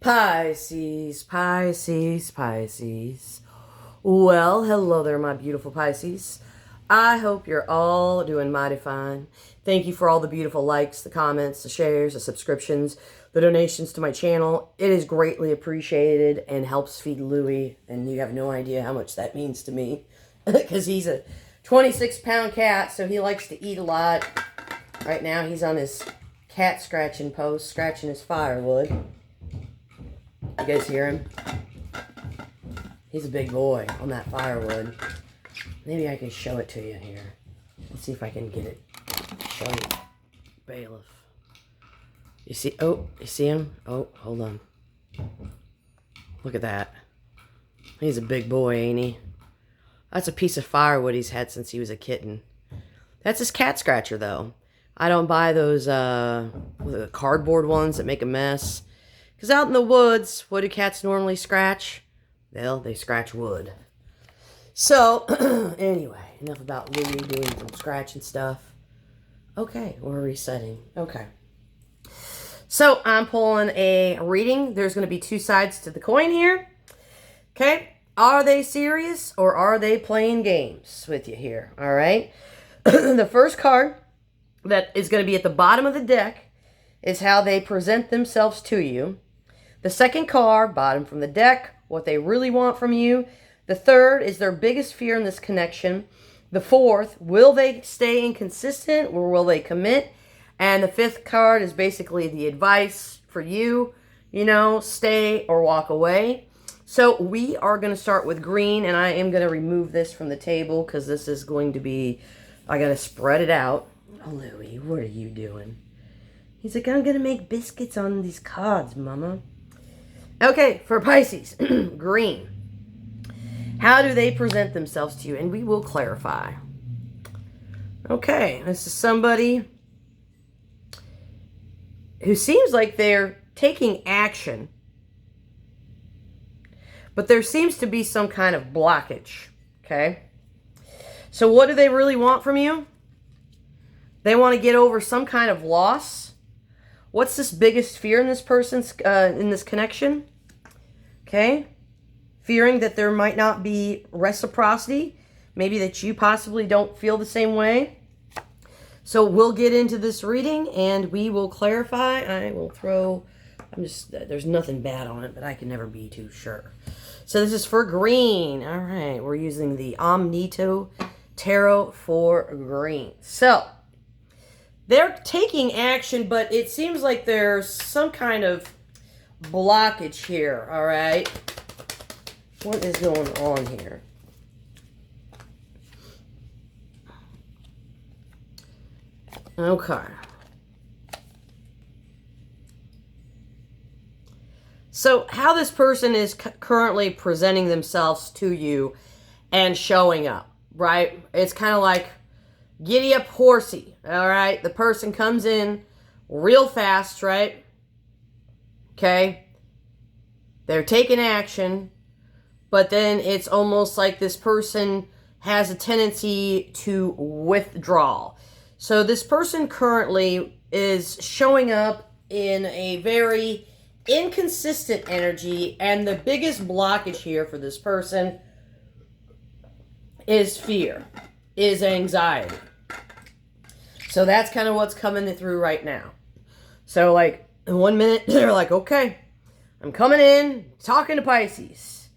Pisces, Pisces, Pisces. Well, hello there, my beautiful Pisces. I hope you're all doing mighty fine. Thank you for all the beautiful likes, the comments, the shares, the subscriptions, the donations to my channel. It is greatly appreciated and helps feed Louie, and you have no idea how much that means to me because he's a 26-pound cat, so he likes to eat a lot. Right now, he's on his cat scratching post, scratching his firewood. You guys hear him? He's a big boy on that firewood. Maybe I can show it to you here. Let's see if I can get it. Show you. Bailiff. You see? Oh, you see him? Oh, hold on. Look at that. He's a big boy, ain't he? That's a piece of firewood he's had since he was a kitten. That's his cat scratcher, though. I don't buy those cardboard ones that make a mess. Because out in the woods, what do cats normally scratch? Well, they scratch wood. So, anyway, enough about Louie doing some scratching stuff. Okay, we're resetting. Okay. So, I'm pulling a reading. There's going to be two sides to the coin here. Okay. Are they serious or are they playing games with you here? All right. The first card that is going to be at the bottom of the deck is how they present themselves to you. The second card, bottom from the deck, what they really want from you. The third is their biggest fear in this connection. The fourth, will they stay inconsistent or will they commit? And the fifth card is basically the advice for you, stay or walk away. So we are going to start with green, and I am going to remove this from the table because this is going to be, I got to spread it out. Oh, Louie, what are you doing? He's like, I'm going to make biscuits on these cards, Mama. Okay, for Pisces, green. How do they present themselves to you? And we will clarify. Okay, this is somebody who seems like they're taking action, but there seems to be some kind of blockage, okay? So what do they really want from you? They want to get over some kind of loss. What's this biggest fear in this person's, in this connection? Okay. Fearing that there might not be reciprocity. Maybe that you possibly don't feel the same way. So we'll get into this reading and we will clarify. I will throw, there's nothing bad on it, but I can never be too sure. So this is for green. All right. We're using the Omnito Tarot for green. So they're taking action, but it seems like there's some kind of blockage here, all right? What is going on here? Okay. So how this person is currently presenting themselves to you and showing up, right? It's kind of like giddy up horsey, all right? The person comes in real fast, right? Okay? They're taking action, but then it's almost like this person has a tendency to withdraw. So this person currently is showing up in a very inconsistent energy, and the biggest blockage here for this person is fear, is anxiety. So that's kind of what's coming through right now. So like in 1 minute, they're like, okay, I'm coming in, talking to Pisces.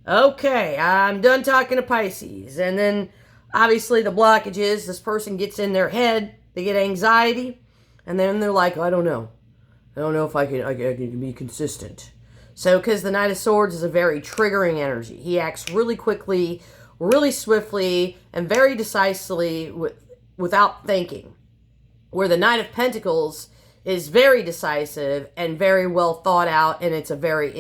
Okay, I'm done talking to Pisces. And then obviously the blockage is this person gets in their head, they get anxiety, and then they're like, I don't know. I don't know if I can be consistent. So because the Knight of Swords is a very triggering energy. He acts really quickly, really swiftly, and very decisively without thinking. Where the Knight of Pentacles is very decisive and very well thought out, and it's a very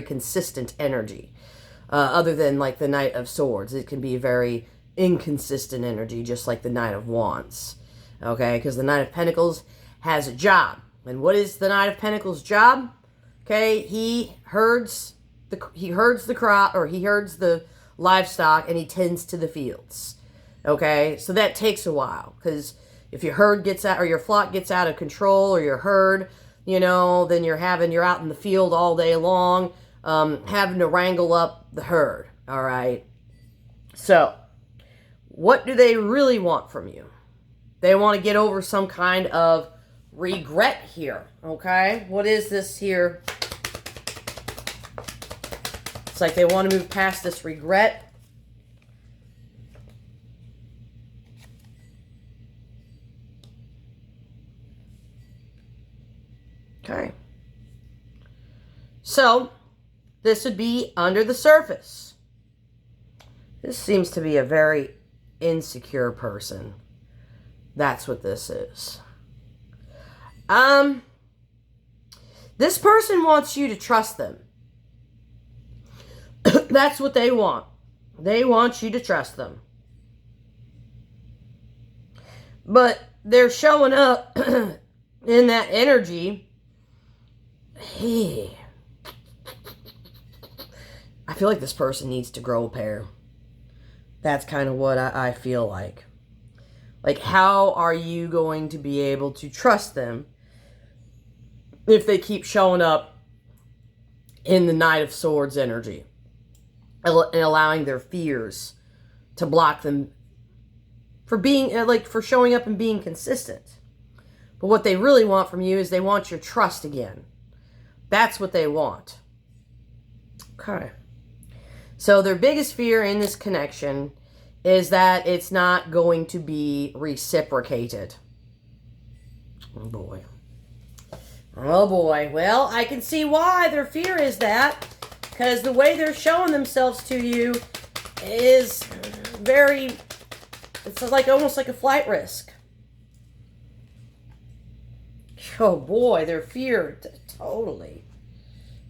consistent energy. Other than like the Knight of Swords, it can be a very inconsistent energy, just like the Knight of Wands. Okay, because the Knight of Pentacles has a job, and what is the Knight of Pentacles' job? Okay, he herds the crop, or he herds the livestock, and he tends to the fields. Okay, so that takes a while, because if your herd gets out, or your flock gets out of control, or your herd, then you're out in the field all day long, having to wrangle up the herd. All right. So what do they really want from you? They want to get over some kind of regret here. Okay. What is this here? It's like they want to move past this regret. Okay. So, this would be under the surface. This seems to be a very insecure person. That's what this is. This person wants you to trust them. That's what they want. They want you to trust them. But they're showing up in that energy. Hey, I feel like this person needs to grow a pair. That's kind of what I feel like. Like, how are you going to be able to trust them if they keep showing up in the Knight of Swords energy and allowing their fears to block them for being, for showing up and being consistent? But what they really want from you is they want your trust again. That's what they want. Okay. So their biggest fear in this connection is that it's not going to be reciprocated. Oh boy. Oh boy. Well, I can see why their fear is that. Because the way they're showing themselves to you is very, it's like almost like a flight risk. Oh boy, their fear, totally.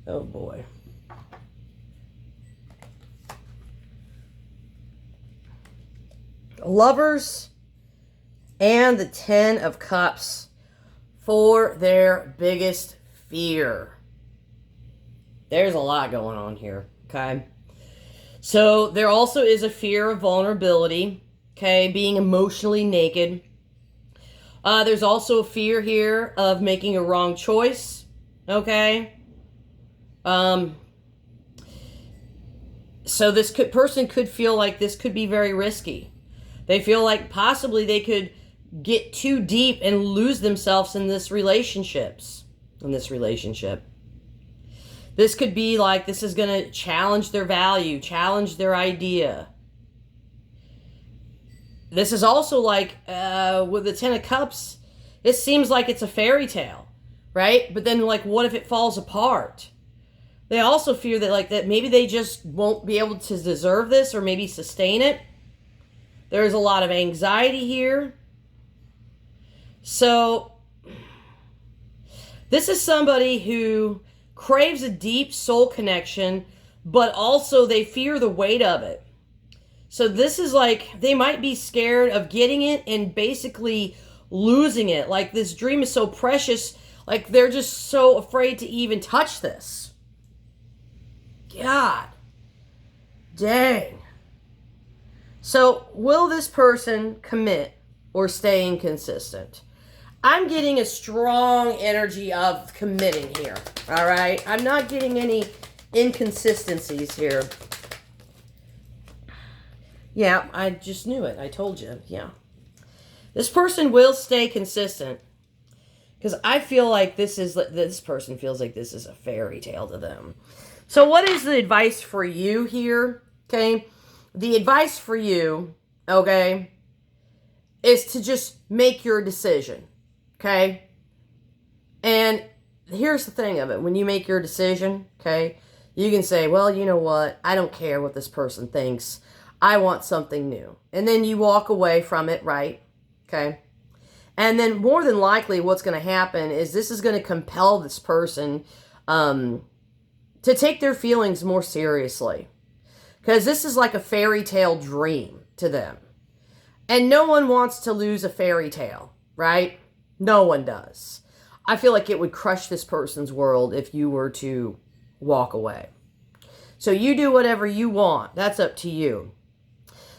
Oh boy. Lovers and the Ten of Cups for their biggest fear. There's a lot going on here, okay? So there also is a fear of vulnerability, okay? Being emotionally naked. There's also a fear here of making a wrong choice, okay? So this person could feel like this could be very risky. They feel like possibly they could get too deep and lose themselves in this relationship. This could be like this is going to challenge their value, challenge their idea. This is also like with the Ten of Cups, it seems like it's a fairy tale, right? But then like what if it falls apart? They also fear that maybe they just won't be able to deserve this or maybe sustain it. There's a lot of anxiety here. So this is somebody who craves a deep soul connection, but also they fear the weight of it. So this is like they might be scared of getting it and basically losing it. Like this dream is so precious, like they're just so afraid to even touch this. God dang. So will this person commit or stay inconsistent? I'm getting a strong energy of committing here. All right. I'm not getting any inconsistencies here. Yeah, I just knew it. I told you. Yeah. This person will stay consistent because I feel like this person feels like this is a fairy tale to them. So what is the advice for you here? Okay. The advice for you, okay, is to just make your decision. Okay? And here's the thing of it. When you make your decision, okay, you can say, well, you know what? I don't care what this person thinks. I want something new. And then you walk away from it, right? Okay? And then more than likely what's going to happen is this is going to compel this person to take their feelings more seriously. Because this is like a fairy tale dream to them. And no one wants to lose a fairy tale, right? No one does. I feel like it would crush this person's world if you were to walk away. So you do whatever you want. That's up to you.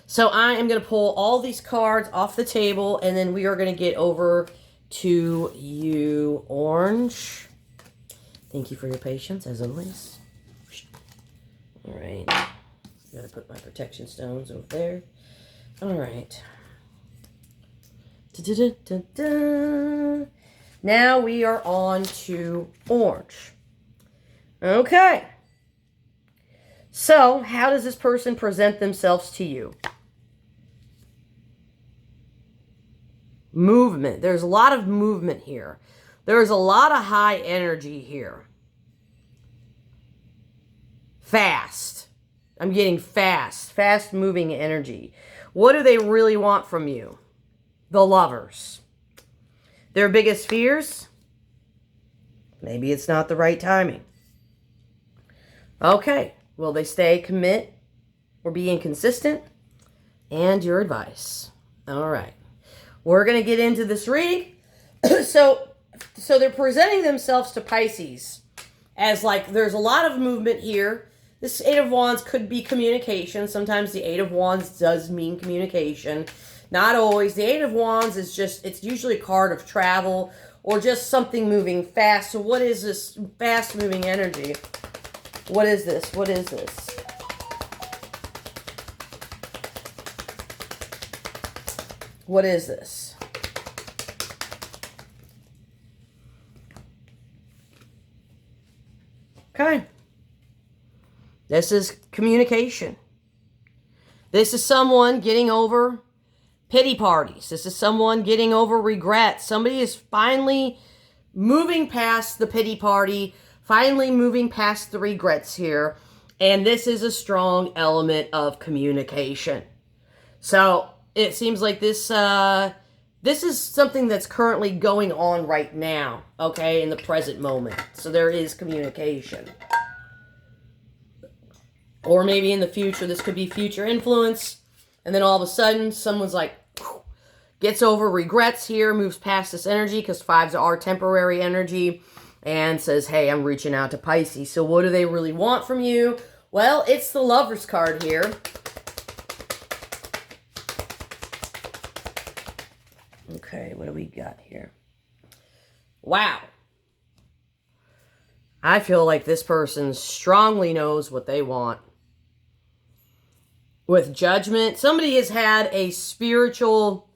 So I am going to pull all these cards off the table, and then we are going to get over to you, Orange. Thank you for your patience, as always. All right. Gotta put my protection stones over there. All right. Da-da-da-da-da. Now we are on to Orange. Okay. So, how does this person present themselves to you? Movement. There's a lot of movement here. There's a lot of high energy here. Fast. I'm getting fast. Fast moving energy. What do they really want from you? The Lovers. Their biggest fears? Maybe it's not the right timing. Okay. Will they stay, commit, or be inconsistent? And your advice. All right. We're going to get into this reading. So they're presenting themselves to Pisces as like there's a lot of movement here. This Eight of Wands could be communication. Sometimes the Eight of Wands does mean communication. Not always. The Eight of Wands is just, it's usually a card of travel or just something moving fast. So what is this fast moving energy? What is this? What is this? What is this? Okay. This is communication. This is someone getting over pity parties. This is someone getting over regret. Somebody is finally moving past the pity party, finally moving past the regrets here. And this is a strong element of communication. So it seems like this is something that's currently going on right now, okay, in the present moment. So there is communication. Or maybe in the future, this could be future influence. And then all of a sudden, someone's like, gets over regrets here, moves past this energy, because fives are temporary energy, and says, hey, I'm reaching out to Pisces. So what do they really want from you? Well, it's the Lovers card here. Okay, what do we got here? Wow. I feel like this person strongly knows what they want. With Judgment, somebody has had a spiritual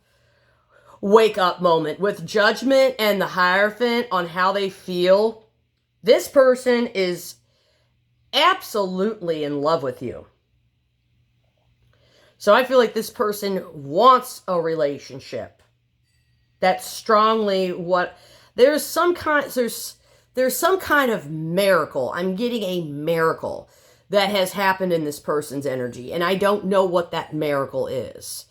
wake-up moment. With Judgment and the Hierophant on how they feel, this person is absolutely in love with you. So I feel like this person wants a relationship. That's strongly what... There's some kind of miracle. I'm getting a miracle that has happened in this person's energy. And I don't know what that miracle is.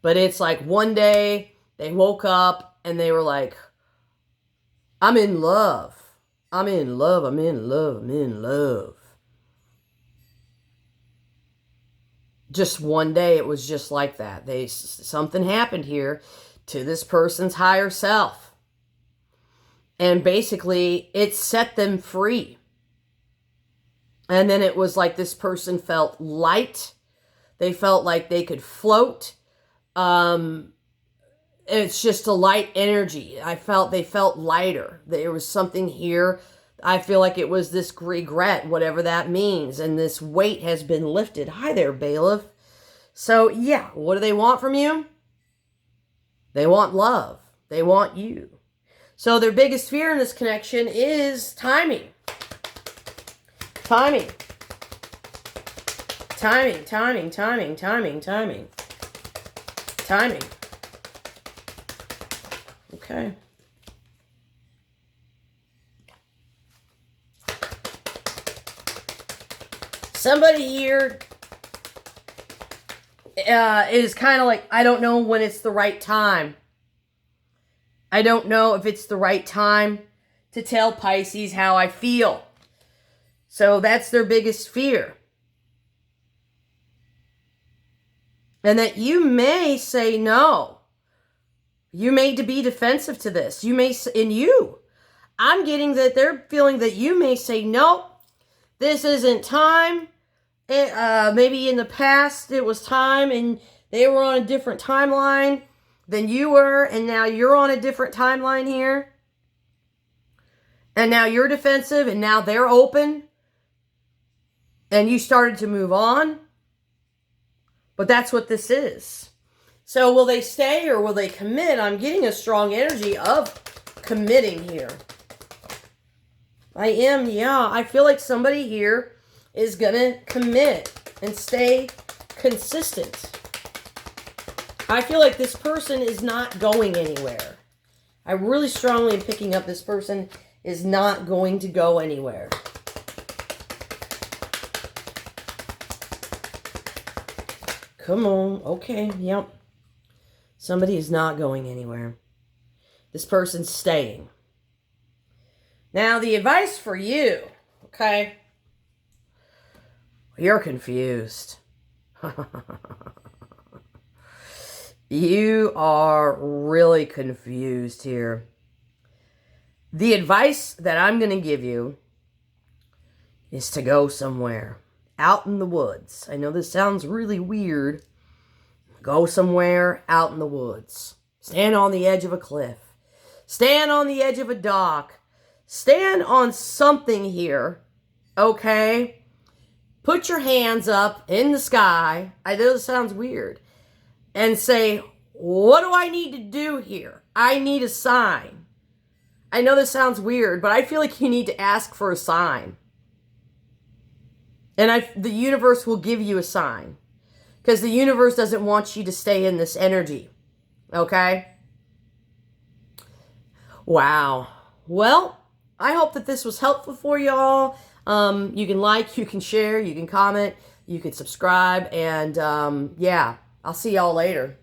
But it's like one day they woke up and they were like, I'm in love. I'm in love. I'm in love. I'm in love. Just one day it was just like that. Something happened here to this person's higher self. And basically it set them free. And then it was like this person felt light. They felt like they could float. It's just a light energy. They felt lighter. There was something here. I feel like it was this regret, whatever that means. And this weight has been lifted. Hi there, bailiff. So yeah, what do they want from you? They want love. They want you. So their biggest fear in this connection is timing. Timing. Timing, timing, timing, timing, timing. Timing. Okay. Somebody here is kind of like, I don't know when it's the right time. I don't know if it's the right time to tell Pisces how I feel. So that's their biggest fear. And that you may say no. You may be defensive to this. You may, I'm getting that they're feeling that you may say, no, this isn't time. Maybe in the past it was time and they were on a different timeline. than you were, and now you're on a different timeline here. And now you're defensive, and now they're open. And you started to move on. But that's what this is. So will they stay or will they commit? I'm getting a strong energy of committing here. I feel like somebody here is going to commit and stay consistent. I feel like this person is not going anywhere. I really strongly am picking up this person is not going to go anywhere. Come on. Okay. Yep. Somebody is not going anywhere. This person's staying. Now, the advice for you, okay? You're confused. You are really confused here. The advice that I'm going to give you is to go somewhere out in the woods. I know this sounds really weird. Go somewhere out in the woods. Stand on the edge of a cliff. Stand on the edge of a dock. Stand on something here, okay? Put your hands up in the sky. I know this sounds weird. And say, what do I need to do here? I need a sign. I know this sounds weird, but I feel like you need to ask for a sign. And the universe will give you a sign. Because the universe doesn't want you to stay in this energy. Okay? Wow. Well, I hope that this was helpful for y'all. You can like, you can share, you can comment, you can subscribe. And yeah, I'll see y'all later.